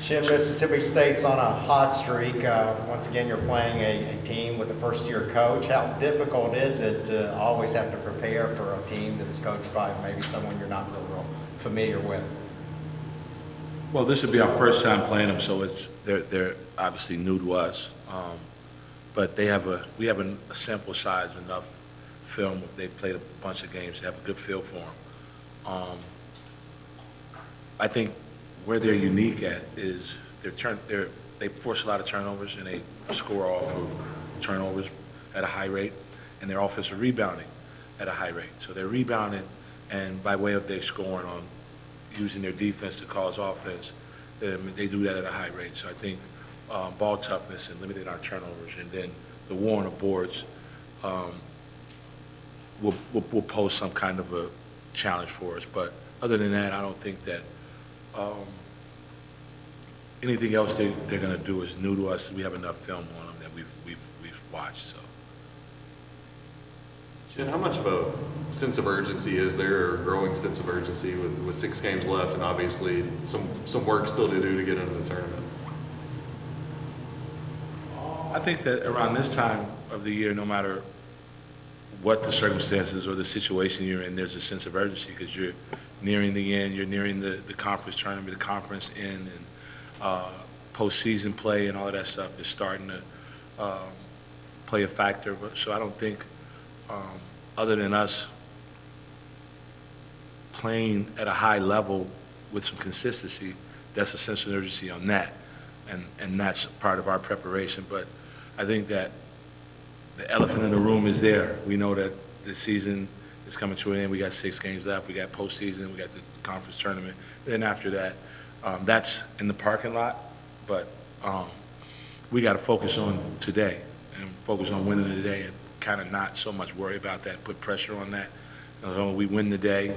Shin, Mississippi State's on a hot streak. Once again, you're playing a team with a first-year coach. How difficult is it to always have to prepare for a team that's coached by maybe someone you're not real familiar with? Well, this would be our first time playing them, so they're obviously new to us. But we have a sample size enough film. They've played a bunch of games to have a good feel for them. I think where they're unique at is they force a lot of turnovers and they score off of turnovers at a high rate, and their offensive rebounding at a high rate. So they're rebounding, and by way of their scoring on using their defense to cause offense, they do that at a high rate. So I think ball toughness and limiting our turnovers, and then the war on the boards will pose some kind of a challenge for us. But other than that, I don't think that anything else they're going to do is new to us. We have enough film on them that we've watched. So. Jen, how much of a sense of urgency is there, or a growing sense of urgency with 6 games left and obviously some work still to do to get into the tournament? I think that around this time of the year, no matter what the circumstances or the situation you're in, there's a sense of urgency because you're nearing the end, you're nearing the conference tournament, the conference end, and postseason play and all of that stuff is starting to play a factor. So I don't think, other than us playing at a high level with some consistency, that's a sense of urgency on that, and that's part of our preparation. But I think that the elephant in the room is there. We know that the season is coming to an end. We got 6 games left. We got postseason. We got the conference tournament. Then after that, that's in the parking lot. But we got to focus on today and focus on winning today and kind of not so much worry about that, put pressure on that. We win the day,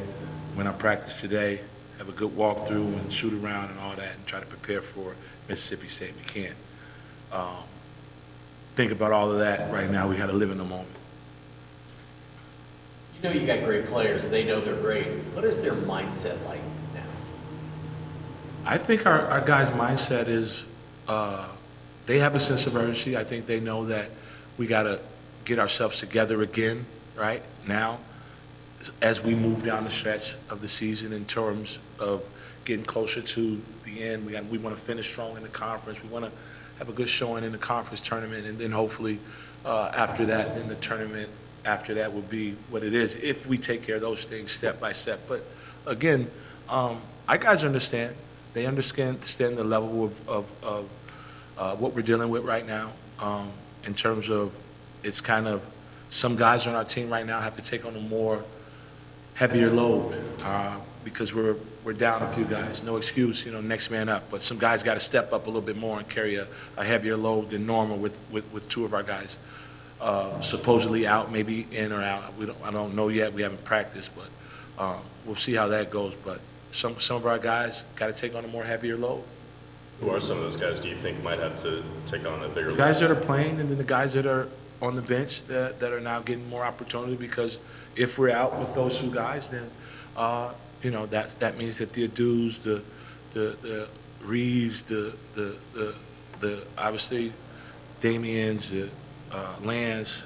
win our practice today, have a good walkthrough and shoot around and all that and try to prepare for Mississippi State. We can't think about all of that right now. We got to live in the moment. You know you got great players. They know they're great. What is their mindset like now? I think our guys' mindset is they have a sense of urgency. I think they know that we got to get ourselves together again right now as we move down the stretch of the season in terms of getting closer to the end. We want to finish strong in the conference. We want to have a good showing in the conference tournament, and then hopefully after that, then the tournament after that will be what it is if we take care of those things step by step. But again, our guys understand. They understand the level of what we're dealing with right now in terms of it's kind of some guys on our team right now have to take on a more heavier load because we're down a few guys. No excuse, next man up. But some guys got to step up a little bit more and carry a heavier load than normal with 2 of our guys supposedly out, maybe in or out. I don't know yet. We haven't practiced, but we'll see how that goes. But some of our guys got to take on a more heavier load. Who are some of those guys do you think might have to take on a bigger load? Guys that are playing, and then the guys that are on the bench that are now getting more opportunity, because if we're out with those 2 guys, then that means that the Adus, the Reeves, the obviously Damians, Lance,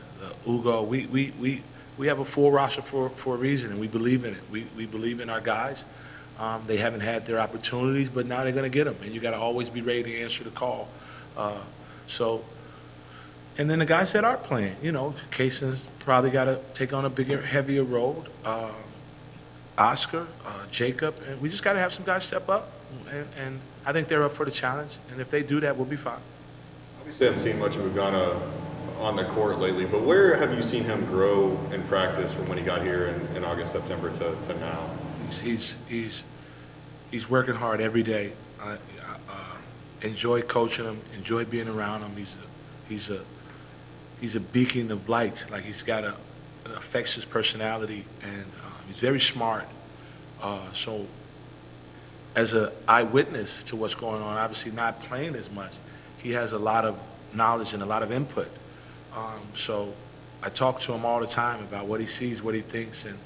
Ugo, we have a full roster for a reason, and we believe in it. We believe in our guys. They haven't had their opportunities, but now they're going to get them, and you got to always be ready to answer the call. And then the guys that aren't playing, Cason's probably got to take on a bigger, heavier road. Oscar, Jacob, and we just got to have some guys step up, and I think they're up for the challenge. And if they do that, we'll be fine. Obviously, I haven't seen much of Ugana on the court lately, but where have you seen him grow in practice from when he got here in August, September to now? He's working hard every day. Enjoy coaching him. Enjoy being around him. He's a beacon of light. Like he's got an infectious personality, and he's very smart. So, as an eyewitness to what's going on, obviously not playing as much, he has a lot of knowledge and a lot of input. So, I talk to him all the time about what he sees, what he thinks, and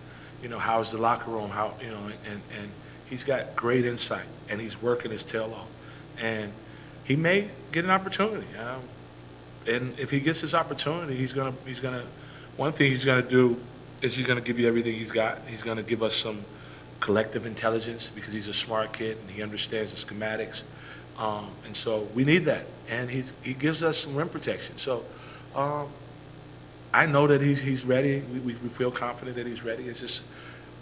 how's the locker room, and he's got great insight, and he's working his tail off. and he may get an opportunity. And if he gets this opportunity, one thing he's gonna do is he's gonna give you everything he's got. He's gonna give us some collective intelligence because he's a smart kid and he understands the schematics. And so we need that. And he gives us some rim protection. So I know that he's ready. We feel confident that he's ready. It's just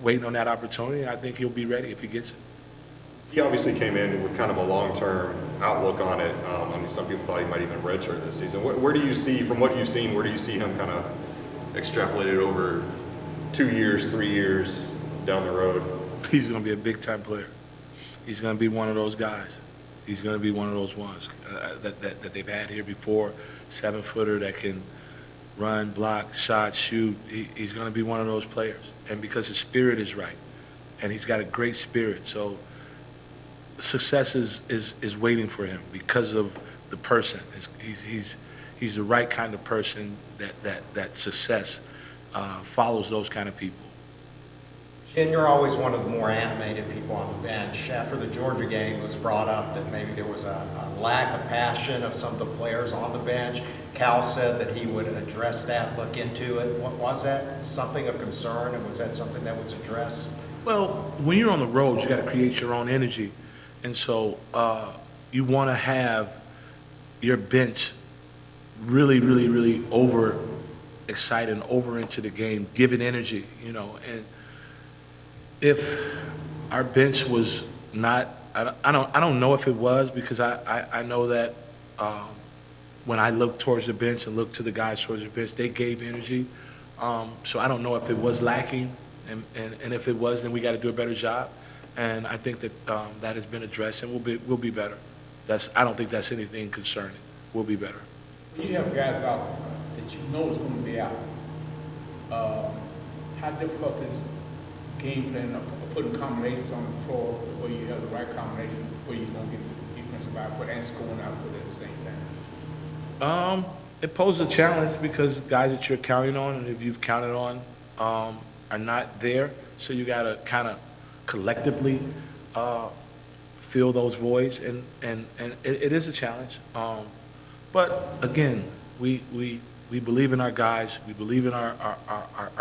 waiting on that opportunity. I think he'll be ready if he gets it. He obviously came in with kind of a long-term outlook on it. I mean, some people thought he might even redshirt this season. Where do you see, from what you've seen, where do you see him kind of extrapolated over 2 years, 3 years down the road? He's going to be a big-time player. He's going to be one of those guys. He's going to be one of those ones that they've had here before, 7-footer that can run, block, shot, shoot. He's going to be one of those players. And because his spirit is right, and he's got a great spirit, so success is waiting for him because of the person. He's the right kind of person that success follows those kind of people. Ken, you're always one of the more animated people on the bench. After the Georgia game, it was brought up that maybe there was a lack of passion of some of the players on the bench. Cal said that he would address that, look into it. Was that something of concern, and was that something that was addressed? Well, when you're on the road, you got to create your own energy. And so you want to have your bench really, really, really over excited and over into the game, giving energy, And if our bench was not, I don't know if it was, because I know that when I look towards the bench and look to the guys towards the bench, they gave energy. So I don't know if it was lacking, and if it was, then we got to do a better job. And I think that that has been addressed, and we'll be better. I don't think that's anything concerning. We'll be better. When you have guys out that you know is going to be out, how difficult is game plan of putting combinations on the floor where you have the right combination, where you're going to get the defensive output and scoring output at the same time? It poses a challenge because guys that you're counting on, and if you've counted on, are not there. So you got to kind of collectively fill those voids, and it is a challenge. But again, we believe in our guys. We believe in our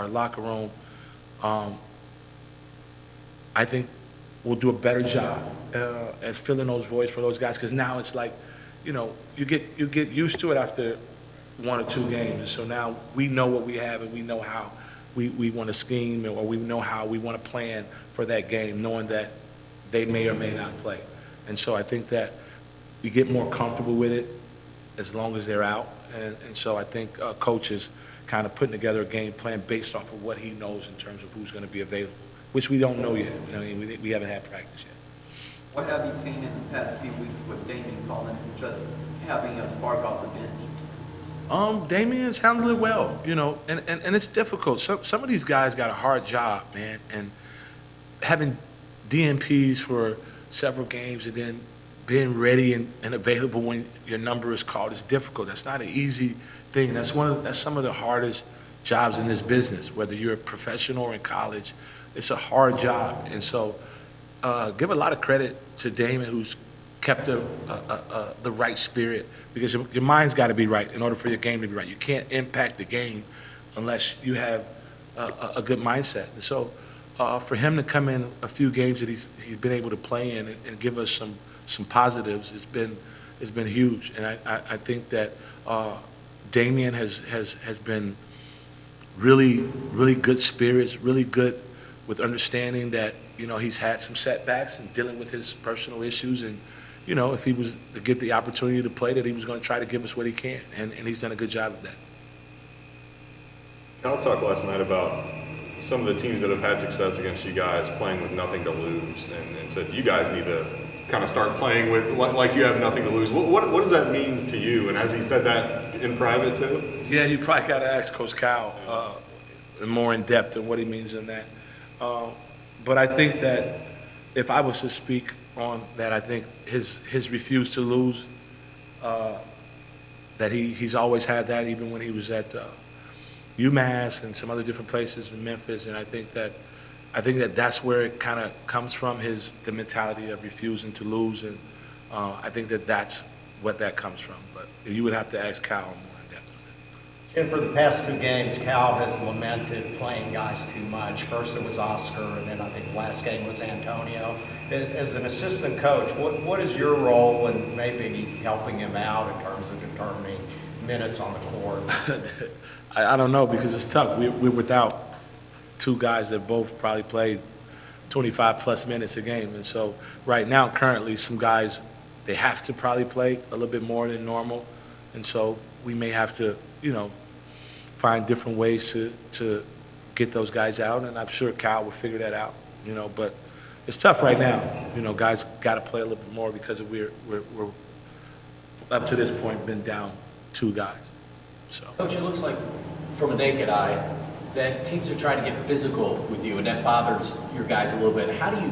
locker room. I think we'll do a better job at filling those voids for those guys, because now it's like, you get used to it after 1 or 2 games. And so now we know what we have, and we know how we want to scheme, or we know how we want to plan for that game, knowing that they may or may not play. And so I think that we get more comfortable with it as long as they're out. And so I think coach is kind of putting together a game plan based off of what he knows in terms of who's going to be available, which we don't know yet. I mean, we haven't had practice yet. What have you seen in the past few weeks with Damian Coleman just having a spark off the bench? Damian's handled it well, and it's difficult. Some of these guys got a hard job, man, and having DNPs for several games and then being ready and available when your number is called is difficult. That's not an easy thing. That's some of the hardest jobs in this business, whether you're a professional or in college. It's a hard job, and so give a lot of credit to Damian, who's kept the right spirit, because your mind's got to be right in order for your game to be right. You can't impact the game unless you have a good mindset. And so for him to come in a few games that he's been able to play in and give us some positives, it's been huge. And I think that Damian has been really, really good spirits, really good with understanding that, he's had some setbacks and dealing with his personal issues, and if he was to get the opportunity to play, that he was going to try to give us what he can, and he's done a good job of that. Cal talked last night about some of the teams that have had success against you guys playing with nothing to lose, and said you guys need to kind of start playing with like you have nothing to lose. What does that mean to you? And has he said that in private too? Yeah, you probably got to ask Coach Cal more in depth and what he means in that. But I think that if I was to speak on that, I think his refuse to lose, that he's always had that, even when he was at UMass and some other different places in Memphis. And I think that that's where it kind of comes from, the mentality of refusing to lose. And I think that that's what that comes from. But you would have to ask Cal more in depth on that. And for the past 2 games, Cal has lamented playing guys too much. First it was Oscar, and then I think last game was Antonio. As an assistant coach, what is your role in maybe helping him out in terms of determining minutes on the court? I don't know, because it's tough. We're without 2 guys that both probably played 25-plus minutes a game. And so right now, currently, some guys, they have to probably play a little bit more than normal. And so we may have to, find different ways to get those guys out. And I'm sure Cal will figure that out, But it's tough right now. Guys got to play a little bit more because we're up to this point been down 2 guys. So. Coach, it looks like, from a naked eye, that teams are trying to get physical with you, and that bothers your guys a little bit. How do you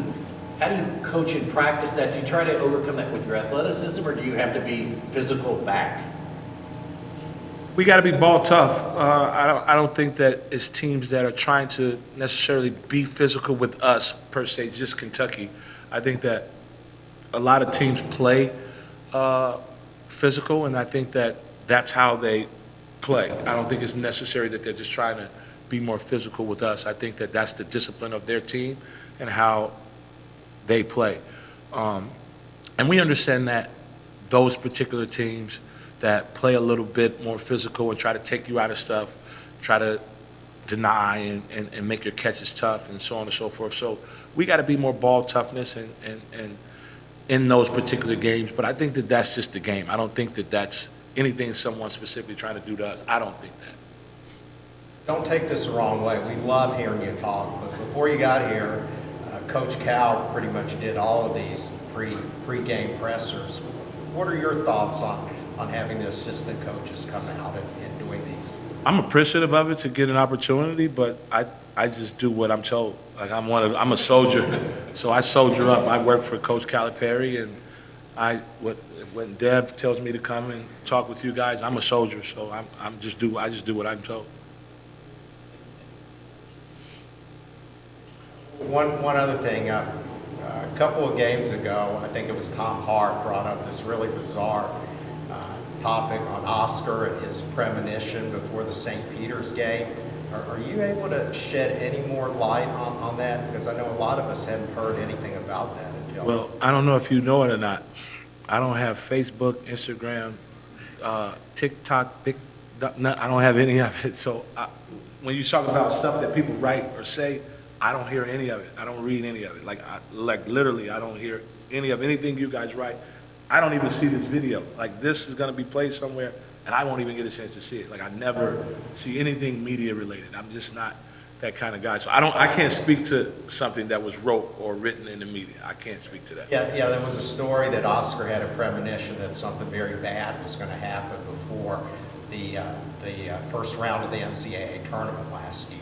coach and practice that? Do you try to overcome that with your athleticism, or do you have to be physical back? We got to be ball tough. I don't think that it's teams that are trying to necessarily be physical with us, per se, just Kentucky. I think that a lot of teams play physical, and I think that that's how they play. I don't think it's necessary that they're just trying to be more physical with us. I think that that's the discipline of their team and how they play. And we understand that those particular teams that play a little bit more physical and try to take you out of stuff, try to deny and make your catches tough and so on and so forth. So we got to be more ball toughness and in those particular games. But I think that that's just the game. I don't think that that's anything someone specifically trying to do to us. I don't think that. Don't take this the wrong way. We love hearing you talk, but before you got here, Coach Cal pretty much did all of these pre-game pressers. What are your thoughts on having the assistant coaches come out and doing these? I'm appreciative of it to get an opportunity, but I just do what I'm told. Like I'm a soldier, so I soldier up. I work for Coach Calipari, and when Deb tells me to come and talk with you guys, I'm a soldier, so I just do what I'm told. One other thing, a couple of games ago, I think it was Tom Hart brought up this really bizarre topic on Oscar and his premonition before the St. Peter's game. Are you able to shed any more light on that? Because I know a lot of us hadn't heard anything about that until. Well, I don't know if you know it or not. I don't have Facebook, Instagram, TikTok, I don't have any of it. So when you talk about stuff that people write or say, I don't hear any of it. I don't read any of it. Like literally, I don't hear any of anything you guys write. I don't even see this video. Like, this is going to be played somewhere, and I won't even get a chance to see it. Like, I never see anything media related. I'm just not that kind of guy. So I can't speak to something that was wrote or written in the media. I can't speak to that. Yeah, there was a story that Oscar had a premonition that something very bad was going to happen before the first round of the NCAA tournament last year.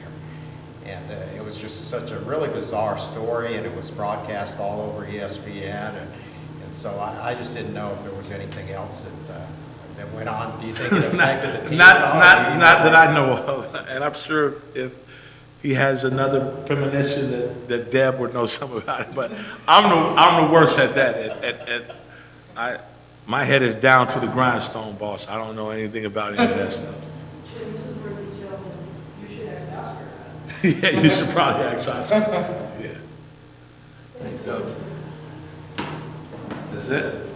And it was just such a really bizarre story, and it was broadcast all over ESPN. And so I just didn't know if there was anything else that went on. Do you think it affected the team Not at all? not that I know of. And I'm sure if he has another premonition that Deb would know something about it. But I'm the worst at that. My head is down to the grindstone, boss. I don't know anything about any of that stuff. This is where you tell them you should ask Oscar about it. Yeah, you should probably ask Oscar. Yeah. Thanks, Coach. That's it.